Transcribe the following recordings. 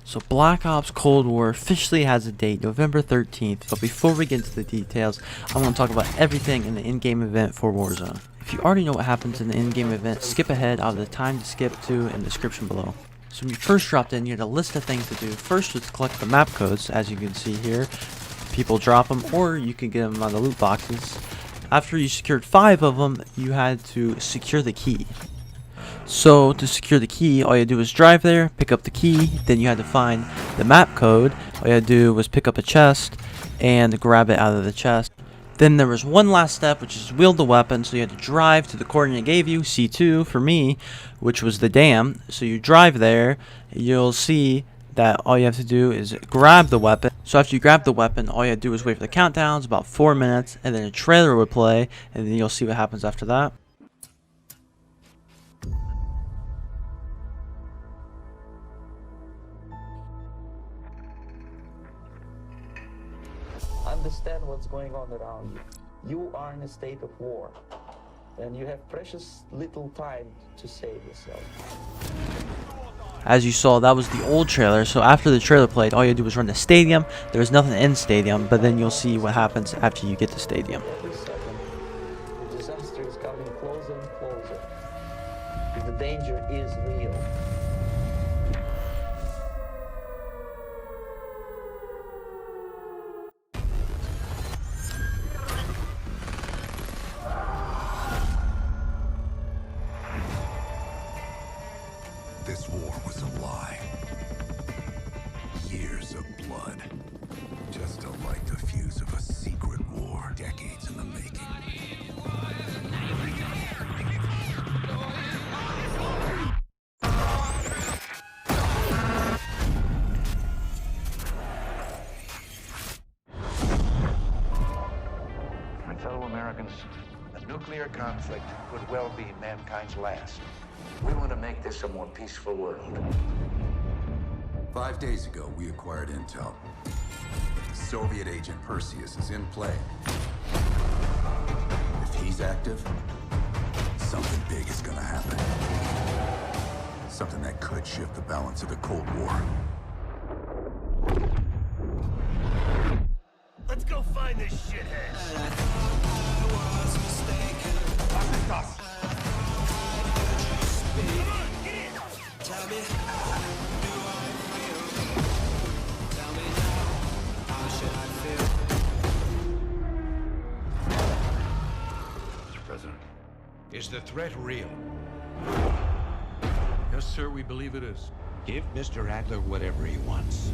So Black Ops Cold War officially has a date, November 13th, but before we get into the details, I want to talk about everything in the in-game event for Warzone. If you already know what happens in the in-game event, skip ahead out of the time to skip to in the description below. So when you first dropped in, you had a list of things to do. First was to collect the map codes, as you can see here. People drop them, or you can get them on the loot boxes. After you secured 5 of them, you had to secure the key. So to secure the key, all you had to do was drive there, pick up the key, then you had to find the map code. All you had to do was pick up a chest and grab it out of the chest. Then there was one last step, which is wield the weapon. So you had to drive to the coordinate it gave you, C2 for me, which was the dam. So you drive there, you'll see that all you have to do is grab the weapon. So after you grab the weapon, all you have to do is wait for the countdowns, about 4 minutes, and then a trailer would play, and then you'll see what happens after that. Understand what's going on around you. You are in a state of war, and you have precious little time to save yourself. As you saw, that was the old trailer. So after the trailer played, all you do was run to stadium. There's nothing in stadium, but then you'll see what happens after you get to stadium. Every second, the disaster is coming closer and closer. The danger is real. This war was a lie. Years of blood. Just to light the fuse of a secret war. Decades in the making. My fellow Americans, a nuclear conflict could well be mankind's last. We want to make this a more peaceful world. 5 days ago, we acquired intel. The Soviet agent Perseus is in play. If he's active, something big is gonna happen. Something that could shift the balance of the Cold War. Let's go find this shithead. Mr. President, is the threat real? Yes, sir, we believe it is. Give Mr. Adler whatever he wants.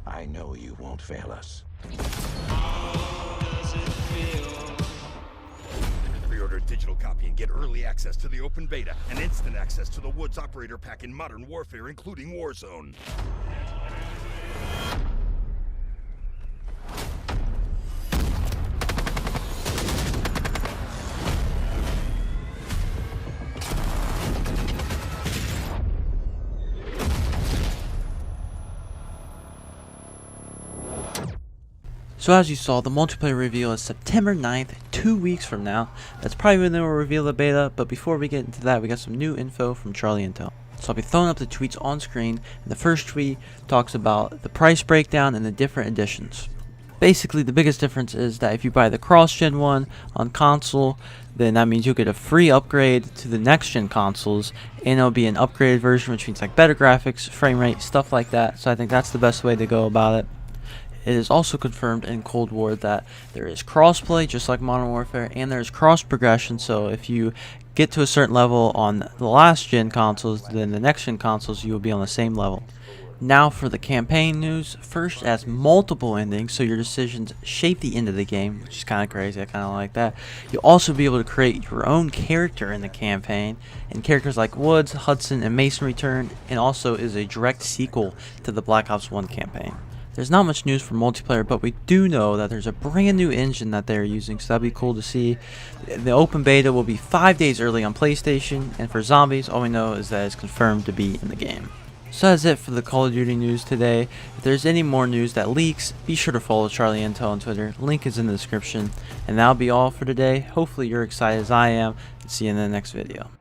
I know you won't fail us. Pre-order a digital copy and get early access to the open beta and instant access to the Woods Operator Pack in Modern Warfare, including Warzone. So as you saw, the multiplayer reveal is September 9th, 2 weeks from now. That's probably when they will reveal the beta, but before we get into that, we got some new info from Charlie Intel. So I'll be throwing up the tweets on screen, and the first tweet talks about the price breakdown and the different editions. Basically, the biggest difference is that if you buy the cross-gen one on console, then that means you'll get a free upgrade to the next-gen consoles, and it'll be an upgraded version, which means like better graphics, frame rate, stuff like that. So I think that's the best way to go about it. It is also confirmed in Cold War that there is crossplay, just like Modern Warfare, and there is cross progression. So if you get to a certain level on the last gen consoles, then the next gen consoles you will be on the same level. Now for the campaign news. First, it has multiple endings, so your decisions shape the end of the game, which is kind of crazy. I kind of like that. You'll also be able to create your own character in the campaign, and characters like Woods, Hudson, and Mason return, and also is a direct sequel to the Black Ops 1 campaign. There's not much news for multiplayer, but we do know that there's a brand new engine that they're using, so that'd be cool to see. The open beta will be 5 days early on PlayStation, and for zombies, all we know is that it's confirmed to be in the game. So that's it for the Call of Duty news today. If there's any more news that leaks, be sure to follow Charlie Intel on Twitter. Link is in the description. And that'll be all for today. Hopefully you're excited as I am, and see you in the next video.